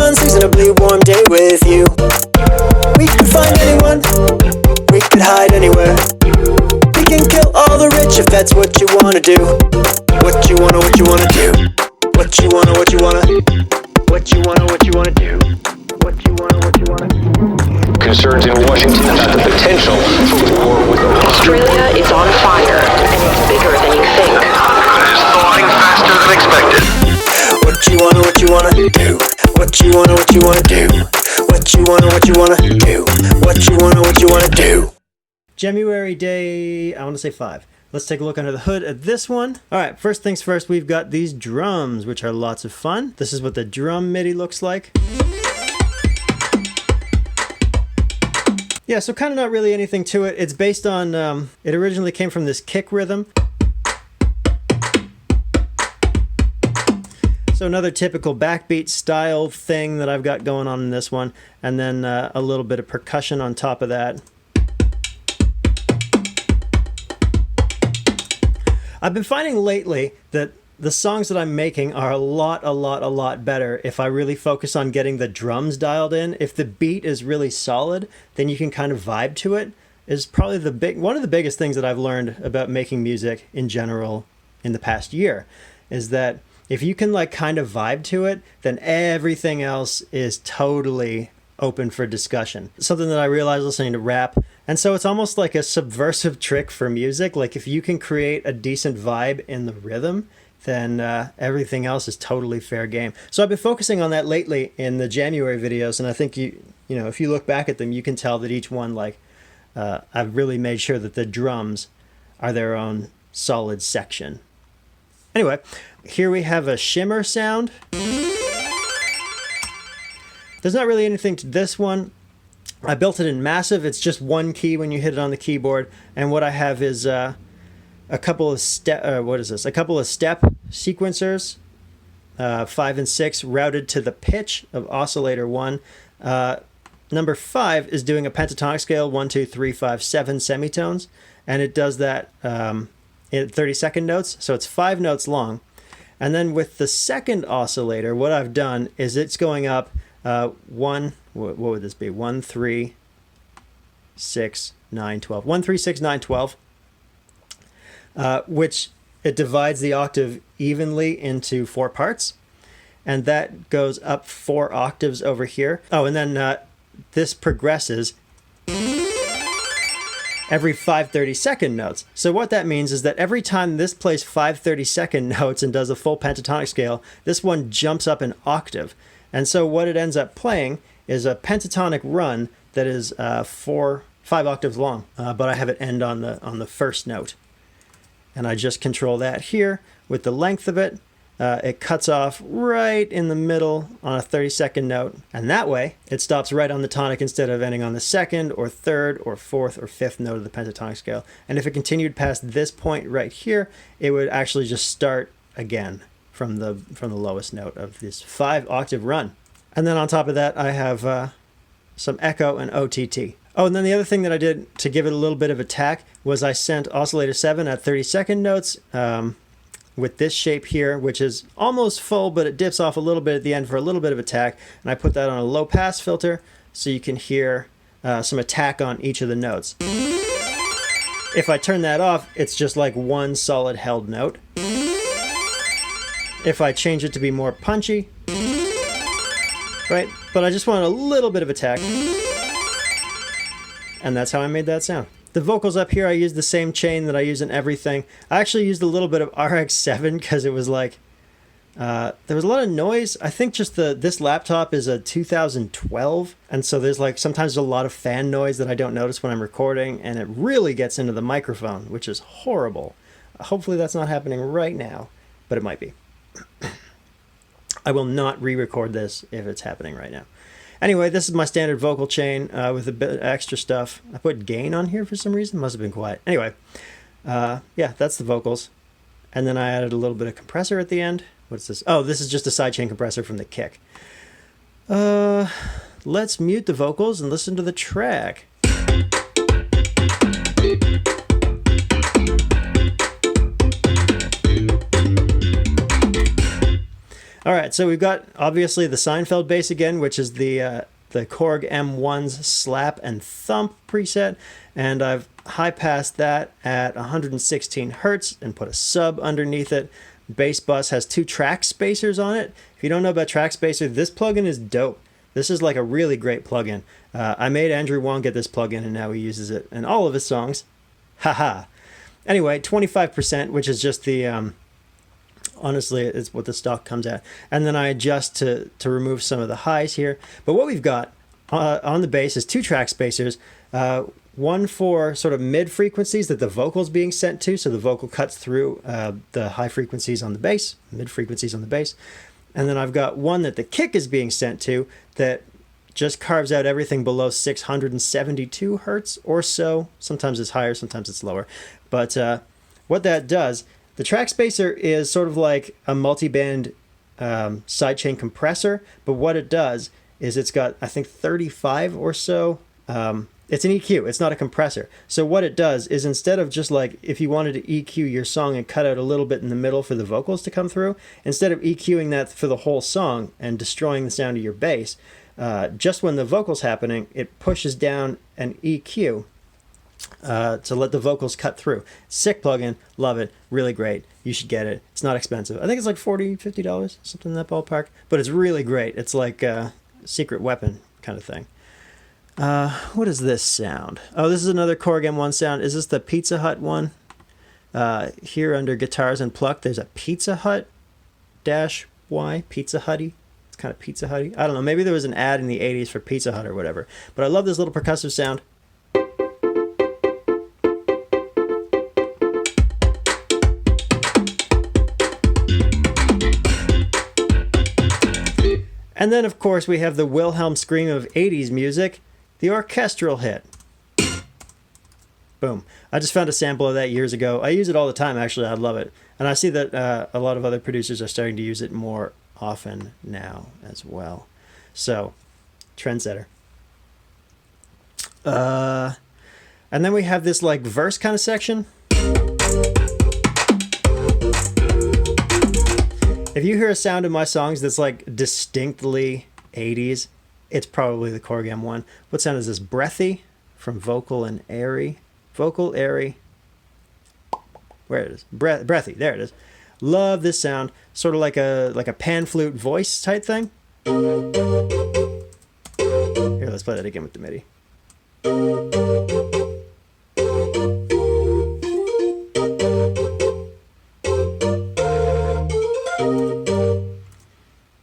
unseasonably warm day with you. We could find anyone, we could hide anywhere. We can kill all the rich if that's what you wanna do. What you wanna do. What you wanna do. What you wanna do. Concerns in Washington about the potential for war with Australia is on fire, and it's bigger than you think. Is thawing faster than expected. What you wanna do. What you wanna do. What you wanna do. What you wanna do. January day, I want to say 5. Let's take a look under the hood at this one. All right, first things first, we've got these drums, which are lots of fun. This is what the drum MIDI looks like. Yeah, so kind of not really anything to it. It's based on, it originally came from this kick rhythm. So another typical backbeat style thing that I've got going on in this one. And then a little bit of percussion on top of that. I've been finding lately that the songs that I'm making are a lot better if I really focus on getting the drums dialed in. If the beat is really solid, then you can kind of vibe to it. Is probably one of the biggest things that I've learned about making music in general in the past year, is that if you can like kind of vibe to it, then everything else is totally open for discussion. Something that I realized listening to rap. And so it's almost like a subversive trick for music. Like if you can create a decent vibe in the rhythm, then everything else is totally fair game. So I've been focusing on that lately in the January videos, and I think you know, if you look back at them, you can tell that each one, like, I've really made sure that the drums are their own solid section. Anyway, here we have a shimmer sound. There's not really anything to this one. I built it in massive. It's just one key when you hit it on the keyboard, and what I have is a couple of step. A couple of step sequencers, 5 and 6, routed to the pitch of oscillator 1. Number 5 is doing a pentatonic scale, 1, 2, 3, 5, 7 semitones, and it does that in 30-second notes, so it's 5 notes long. And then with the second oscillator, what I've done is it's going up 1. What would this be? 1, 3, 6, 9, 12. 1, 3, 6, 9, 12. Which it divides the octave evenly into 4 parts, and that goes up 4 octaves over here. Oh, and then this progresses every 5 30-second notes. So what that means is that every time this plays 5 30-second notes and does a full pentatonic scale, this one jumps up an octave. And so what it ends up playing is a pentatonic run that is 5 octaves long, but I have it end on the first note. And I just control that here with the length of it. It cuts off right in the middle on a 30-second note. And that way, it stops right on the tonic instead of ending on the 2nd or 3rd or 4th or 5th note of the pentatonic scale. And if it continued past this point right here, it would actually just start again from the lowest note of this 5-octave run. And then on top of that, I have some echo and OTT. Oh, and then the other thing that I did to give it a little bit of attack was I sent oscillator 7 at 30-second notes with this shape here, which is almost full, but it dips off a little bit at the end for a little bit of attack. And I put that on a low pass filter so you can hear some attack on each of the notes. If I turn that off, it's just like one solid held note. If I change it to be more punchy, right? But I just want a little bit of attack. And that's how I made that sound. The vocals up here, I used the same chain that I use in everything. I actually used a little bit of RX-7 because it was like, there was a lot of noise. I think just this laptop is a 2012. And so there's like sometimes a lot of fan noise that I don't notice when I'm recording. And it really gets into the microphone, which is horrible. Hopefully that's not happening right now, but it might be. I will not re-record this if it's happening right now. Anyway, this is my standard vocal chain with a bit of extra stuff. I put gain on here for some reason. Must have been quiet. Anyway, yeah, that's the vocals. And then I added a little bit of compressor at the end. What's this? Oh, this is just a sidechain compressor from the kick. Let's mute the vocals and listen to the track. All right, so we've got obviously the Seinfeld bass again, which is the Korg M1's slap and thump preset, and I've high passed that at 116 hertz and put a sub underneath it. Bass bus has 2 track spacers on it. If you don't know about track spacer, this plugin is dope. This is like a really great plugin. I made Andrew Wong get this plugin, and now he uses it in all of his songs. Haha. Anyway, 25%, which is just the honestly, it's what the stock comes at. And then I adjust to remove some of the highs here. But what we've got on the bass is 2 track spacers. One for sort of mid frequencies that the vocal's being sent to, so the vocal cuts through the high frequencies on the bass, mid frequencies on the bass. And then I've got one that the kick is being sent to that just carves out everything below 672 hertz or so. Sometimes it's higher, sometimes it's lower. But what that does, the track spacer is sort of like a multi-band sidechain compressor, but what it does is it's got, I think, 35 or so. It's an EQ, it's not a compressor. So what it does is, instead of just like if you wanted to EQ your song and cut out a little bit in the middle for the vocals to come through, instead of EQing that for the whole song and destroying the sound of your bass, just when the vocal's happening, it pushes down an EQ to let the vocals cut through. Sick plugin, love it, really great. You should get it. It's not expensive. I think it's like $40, $50, something in that ballpark, but it's really great. It's like a secret weapon kind of thing. What is this sound? Oh, this is another Korg M1 sound. Is this the Pizza Hut one? Here under Guitars and Pluck, there's a Pizza Hut -Y, Pizza Hutty. It's kind of Pizza Hutty. I don't know, maybe there was an ad in the 80s for Pizza Hut or whatever. But I love this little percussive sound. And then, of course, we have the Wilhelm scream of 80s music, the orchestral hit. Boom. I just found a sample of that years ago. I use it all the time, actually. I love it. And I see that a lot of other producers are starting to use it more often now as well. So, trendsetter. And then we have this like verse kind of section. If you hear a sound in my songs that's like distinctly 80s, it's probably the Korg M1. What sound is this? Breathy from Vocal and Airy. Vocal, Airy. Where it is? Breathy. There it is. Love this sound. Sort of like a pan flute voice type thing. Here, let's play that again with the MIDI.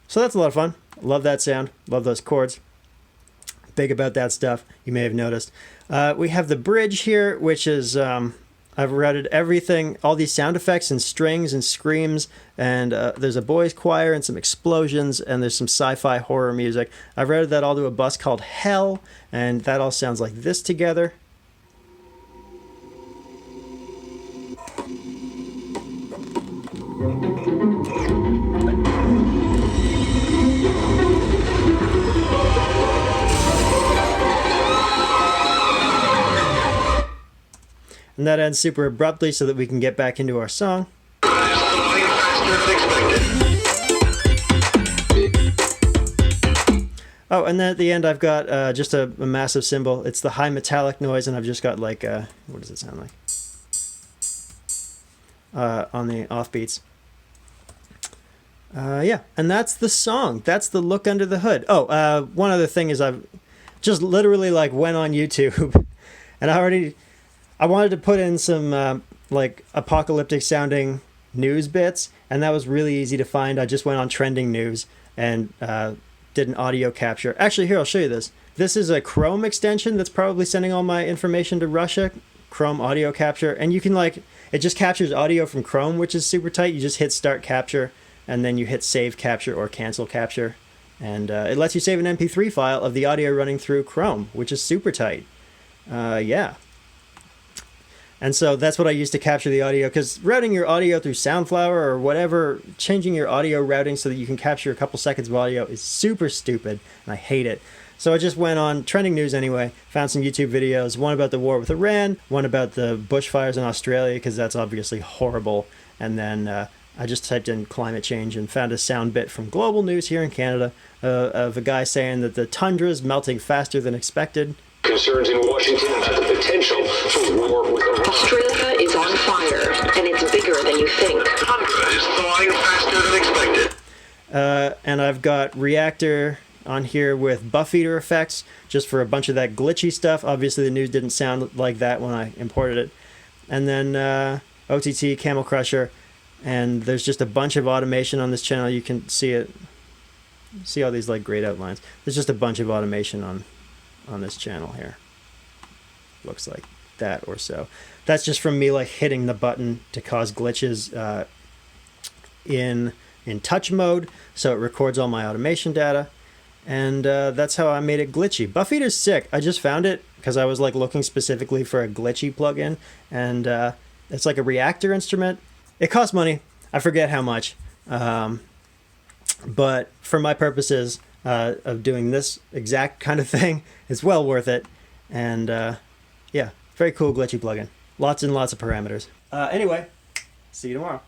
So that's a lot of fun. Love that sound. Love those chords. Big about that stuff. You may have noticed. We have the bridge here, which is I've routed everything, all these sound effects and strings and screams, and there's a boys choir and some explosions, and there's some sci-fi horror music. I've routed that all to a bus called Hell, and that all sounds like this together. And that ends super abruptly so that we can get back into our song. Oh, and then at the end I've got just a massive cymbal. It's the high metallic noise, and I've just got like, what does it sound like? On the offbeats. Yeah, and that's the song. That's the look under the hood. Oh, one other thing is I've just literally like went on YouTube and I wanted to put in some like apocalyptic sounding news bits, and that was really easy to find. I just went on trending news and did an audio capture. Actually, here, I'll show you this. This is a Chrome extension that's probably sending all my information to Russia. Chrome audio capture, and you can like, it just captures audio from Chrome, which is super tight. You just hit start capture, and then you hit save capture or cancel capture, and it lets you save an MP3 file of the audio running through Chrome, which is super tight. Yeah. And so that's what I use to capture the audio, because routing your audio through Soundflower or whatever, changing your audio routing so that you can capture a couple seconds of audio is super stupid, and I hate it. So I just went on trending news anyway, found some YouTube videos, one about the war with Iran, one about the bushfires in Australia, because that's obviously horrible, and then I just typed in climate change and found a sound bit from Global News here in Canada of a guy saying that the tundra is melting faster than expected. Concerns in Washington about the potential for war with Iran. Australia is on fire, and it's bigger than you think. Tundra is thawing faster than expected. And I've got Reactor on here with buff eater effects, just for a bunch of that glitchy stuff. Obviously, the news didn't sound like that when I imported it. And then OTT, Camel Crusher, and there's just a bunch of automation on this channel. You can see it. See all these like grayed out lines. There's just a bunch of automation on this channel here. Looks like that or so. That's just from me like hitting the button to cause glitches in touch mode, so it records all my automation data, and that's how I made it glitchy. Buff Eater's sick. I just found it because I was like looking specifically for a glitchy plugin, and it's like a Reactor instrument. It costs money. I forget how much, but for my purposes of doing this exact kind of thing, it's well worth it. And yeah, very cool glitchy plugin. Lots and lots of parameters. Anyway, see you tomorrow.